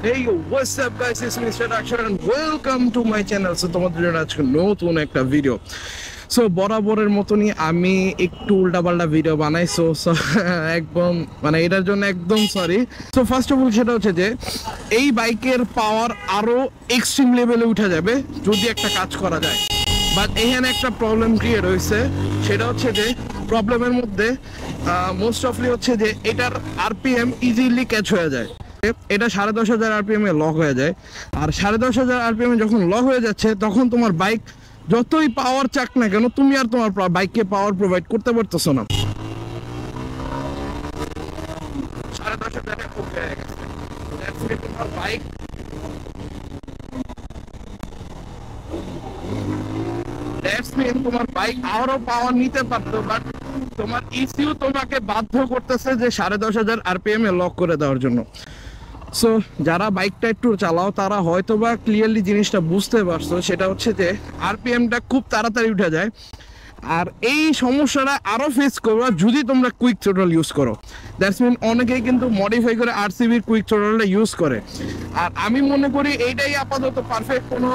Hey, what's up guys, it's Mr. Akshan and welcome to my channel. So তোমাদের জন্য আজকে নতুন একটা ভিডিও। সো বরাবরের মতনই আমি একটু উল্টাপাল্টা ভিডিও বানাই, সো একদম মানে এটার জন্য একদম sorry. So first of all সেটা হচ্ছে যে এই বাইকের পাওয়ার আরো এক্সট্রিম লেভেলে উঠে যাবে যদি একটা কাজ করা যায়, বাট এখানে একটা প্রবলেম ক্রিয়েট হয়েছে। সেটা হচ্ছে যে প্রবলেমের মধ্যে মোস্ট অফলি হচ্ছে যে এটার আরপিএম ইজিলি ক্যাচ হয়ে যায়। এটা 10,500 আরপিএম এ লক হয়ে যায়, আর 10,500 আরপিএম এ যখন লক হয়ে যাচ্ছে তখন তোমার বাইক যতই পাওয়ার চাক না কেন তুমি আর তোমার বাইককে পাওয়ার প্রোভাইড করতে পারতেছো না। 10,500 তোমার বাইক তোমার বাইক আরো পাওয়ার নিতে পারতো, বাট তোমার ইসিউ তোমাকে বাধ্য করতেছে যে 10,500 আরপিএম এ লক করে দেওয়ার জন্য। সো যারা বাইকটা একটু চালাও তারা হয়তো বা ক্লিয়ারলি জিনিসটা বুঝতে পারছো, সেটা হচ্ছে যে আরপিএমটা খুব তাড়াতাড়ি উঠে যায়। আর এই সমস্যাটা আরও ফেস করবা যদি তোমরা কুইক থ্রোটল ইউজ করো। দ্যাটস মিন অনেকেই কিন্তু মডিফাই করে আরসিবির কুইক থ্রোটলটা ইউজ করে, আর আমি মনে করি এইটাই আপাতত পারফেক্ট। কোনো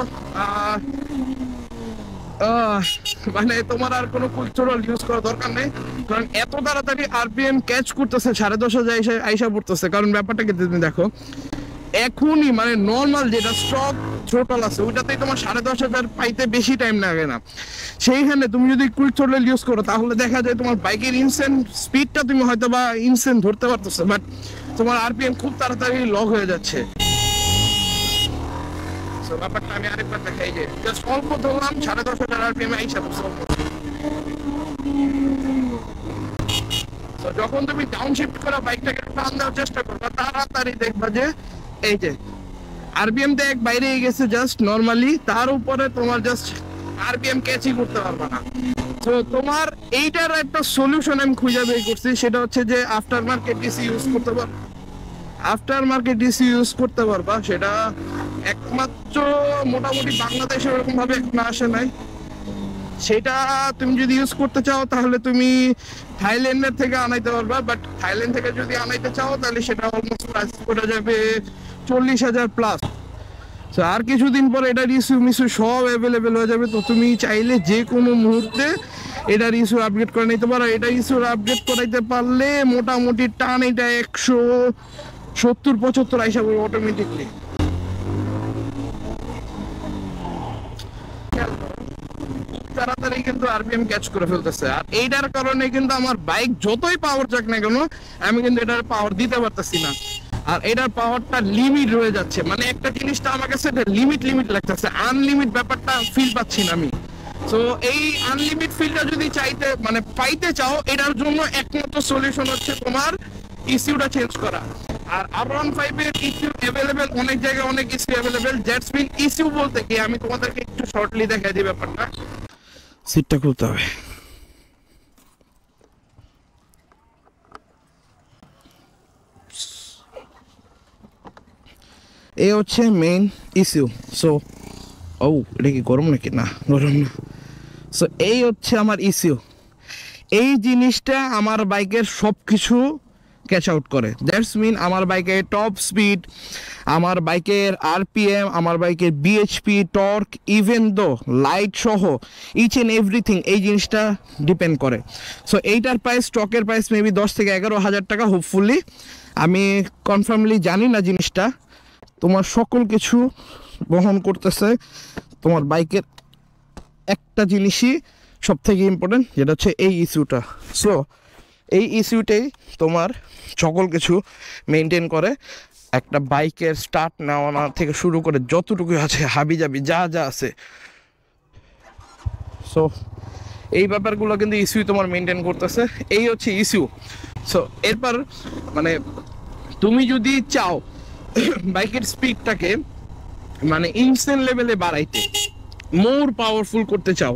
মানে তোমার আর কোনো কুইক থ্রোটল ইউজ করার দরকার নেই, কারণ এত তাড়াতাড়ি আরপিএম ক্যাচ করতেছে 10,500 আইসা পড়তেছে। কারণ ব্যাপারটাকে তুমি দেখো, এখনই মানে নর্মাল যেটা স্টক থ্রোটল আছে ওইটাতেই তোমার 10,500 পাইতে বেশি টাইম লাগে না। সেইখানে তুমি যদি কুইক থ্রোটল ইউজ করো তাহলে দেখা যায় তোমার বাইকের ইনসেন্ট স্পিডটা তুমি হয়তো বা ইনসেন্ট ধরতে পারতেছো, বাট তোমার আরপিএম খুব তাড়াতাড়ি লক হয়ে যাচ্ছে। ব্যাপারটা আমি আরেকবার দেখাই যে জাস্ট অল্প ধরলাম 10,500 আরপিএম আইসা পড়ছে। যখন তুমি ডাউন শিফট করে বাইকটাকে টান দেওয়ার চেষ্টা করবে তাড়াতাড়ি দেখবা যে এই যে আরপিএম টা এক বাইরে গেছে জাস্ট নরমালি, তার উপরে তোমার জাস্ট আরপিএম ক্যাচই করতে পারবে না। তো তোমার এইটার একটা সলিউশন আমি খুঁজে বের করছি, সেটা হচ্ছে যে আফটার মার্কেট ডিসি ইউজ করতে পারবে। আফটার মার্কেট ডিসি ইউজ করতে পারবা, সেটা একমাত্র মোটামুটি বাংলাদেশে ওরকম ভাবে এখন আসে নাই। সেটা তুমি যদি ইউজ করতে চাও তাহলে তুমি থাইল্যান্ডের থেকে আনাইতে পারবা, বাট থাইল্যান্ড থেকে যদি আনাইতে চাও তাহলে সেটা অলমোস্ট প্রাইস পড়ে যাবে 40,000 প্লাস। আর কিছুদিন পরে এটার ইস্যু মিস্যু সব অ্যাভেলেবেল হয়ে যাবে। তো তুমি চাইলে যে কোনো মুহূর্তে এটার ইস্যু আপডেট করে নিতে পারো। এটা ইস্যু আপডেট করাইতে পারলে মোটামুটি টান এটা 170-75 আইসা পড়বে অটোমেটিকলি। তাড়াতাড়ি কিন্তু আরপিএম ক্যাচ করে ফেলতেছে, আর এইটার কারণে কিন্তু আমার বাইক যতই পাওয়ার যাক না কেন আমি কিন্তু এটার পাওয়ার দিতে পারতেছি না, আর এটার পাওয়ারটা লিমিট রয়ে যাচ্ছে। মানে একটা জিনিসটা আমার কাছে লিমিট লাগতেছে, আনলিমিট ব্যাপারটা ফিল পাচ্ছি না আমি। তো এই আনলিমিট ফিলটা যদি চাইতে মানে পাইতে চাও, এটার জন্য একমাত্র সলিউশন হচ্ছে তোমার ইস্যুটা চেঞ্জ করা। আর R15 এর ইস্যু অ্যাভেলেবেল অনেক জায়গায়, অনেক issue available. That's mean issue বলতে কি আমি তোমাদেরকে একটু শর্টলি দেখাই দিই ব্যাপারটা। সিটটা খুলতে হবে। এই হচ্ছে মেইন ইস্যু। সো এটা কি গরম নাকি? না গরম না। সো এই হচ্ছে আমার ইস্যু। এই জিনিসটা আমার বাইকের সব কিছু ক্যাচ আউট করে। দ্যাটস মিন আমার বাইকের টপ স্পিড, আমার বাইকের আরপিএম, আমার বাইকের BHP, torque, even though light সহ ইচ অ্যান্ড এভরিথিং এই জিনিসটা ডিপেন্ড করে। সো এইটার প্রাইস, স্টকের প্রাইস মেবি 10 থেকে 11,000 টাকা হোপফুলি। আমি কনফার্মলি জানি না জিনিসটা। তোমার সকল কিছু বহন করতেছে তোমার বাইকের একটা জিনিসই সব থেকে ইম্পর্টেন্ট, যেটা হচ্ছে এই ইস্যুটা। সো এই ইস্যুটাই তোমার সকল কিছু মেনটেন করে। একটা বাইকের স্টার্ট নেওয়া থেকে শুরু করে যতটুকু আছে হাবিজাবি যা আছে, সো এই ব্যাপারগুলো কিন্তু ইস্যু তোমার মেনটেন করতেছে। এই হচ্ছে ইস্যু। সো এরপর মানে তুমি যদি চাও বাইকের স্পিডটাকে মানে ইনস্ট্যান্ট লেভেলে বাড়াইতে, মোর পাওয়ারফুল করতে চাও,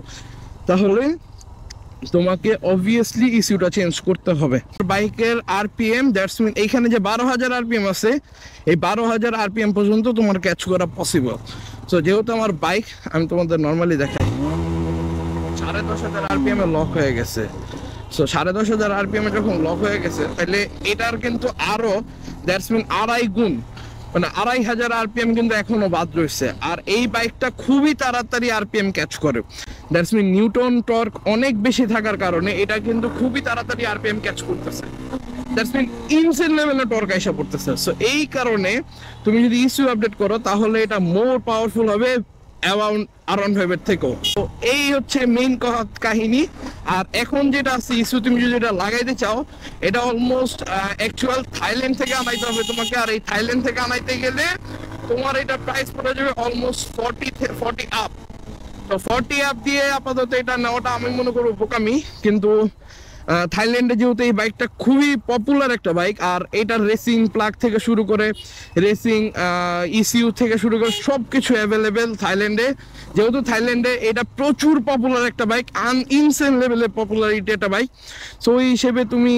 তাহলে তোমাকে অবভিয়াসলি ইস্যুটা চেঞ্জ করতে হবে। বাইকের আরপিএম, দ্যাটস মিন এইখানে যে 12,000 আরপিএম আছে, এই 12,000 আরপিএম পর্যন্ত তোমার ক্যাচ করা পসিবল। সো যেহেতু আমার বাইক, আমি তোমাদের নর্মালি দেখাই, 10,500 আরপিএম এ লক হয়ে গেছে। সো 10,500 আরপিএম এ যখন লক হয়ে গেছে, তাহলে এটার কিন্তু আরো দ্যাটস মিন 2.5 গুণ মানে 2500 আরপিএম কিন্তু এখনো বাদ রয়েছে। আর এই বাইকটা খুবই তাড়াতাড়ি আরপিএম ক্যাচ করে, দ্যাটস মিন নিউটন টর্ক অনেক বেশি থাকার কারণে এটা কিন্তু খুবই তাড়াতাড়ি আরপিএম ক্যাচ করতেছে, দ্যাটস মিন ইনসেন লেভেলে টর্ক আইসা পড়তেছে। সো এই কারণে তুমি যদি ইস্যু আপডেট করো তাহলে এটা মোর পাওয়ারফুল হবে R15 এর থেকেও। তো এই হচ্ছে মেইন কাহিনী। আর এখন যেটা আছে ইস্যু, তুমি যদি এটা লাগাইতে চাও এটা অলমোস্ট অ্যাকচুয়াল থাইল্যান্ড থেকে আনাইতে হবে তোমাকে। আর এই থাইল্যান্ড থেকে আনাইতে গেলে তোমার এটা প্রাইস পড়ে যাবে অলমোস্ট 40 আপ। তো 40 আপ দিয়ে আপাতত এটা নেওয়াটা আমি মনে করবো বোকামি, কিন্তু থাইল্যান্ডে যেহেতু এই বাইকটা খুবই পপুলার একটা বাইক, আর এটার রেসিং প্লাগ থেকে শুরু করে রেসিং ইসিউ থেকে শুরু করে সব কিছু অ্যাভেলেবেল থাইল্যান্ডে। যেহেতু থাইল্যান্ডে এটা প্রচুর পপুলার একটা বাইক, ইনসেন লেভেলের পপুলারিটি একটা বাইক। সো ওই হিসেবে তুমি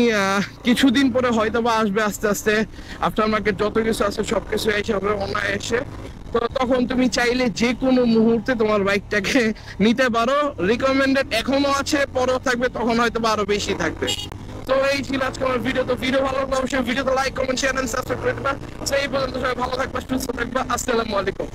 কিছুদিন পরে হয়তো বা আসবে আস্তে আস্তে আফটার মার্কেট যত কিছু আছে সব কিছু এসে হবে অনায়াসে। তো তখন তুমি চাইলে যে কোনো মুহূর্তে তোমার বাইকটাকে নিতে পারো। রিকমেন্ডেড এখনো আছে, পরেও থাকবে, তখন হয়তো আরো বেশি থাকবে। তো এই ছিল আজকে আমার ভিডিও। তো ভিডিও ভালো লাগলে অবশ্যই ভিডিওতে like, comment, share and subscribe করে দিবা। সেই পর্যন্ত সবাই ভালো থাকবা, সুস্থ থাকবা। আসসালামু আলাইকুম।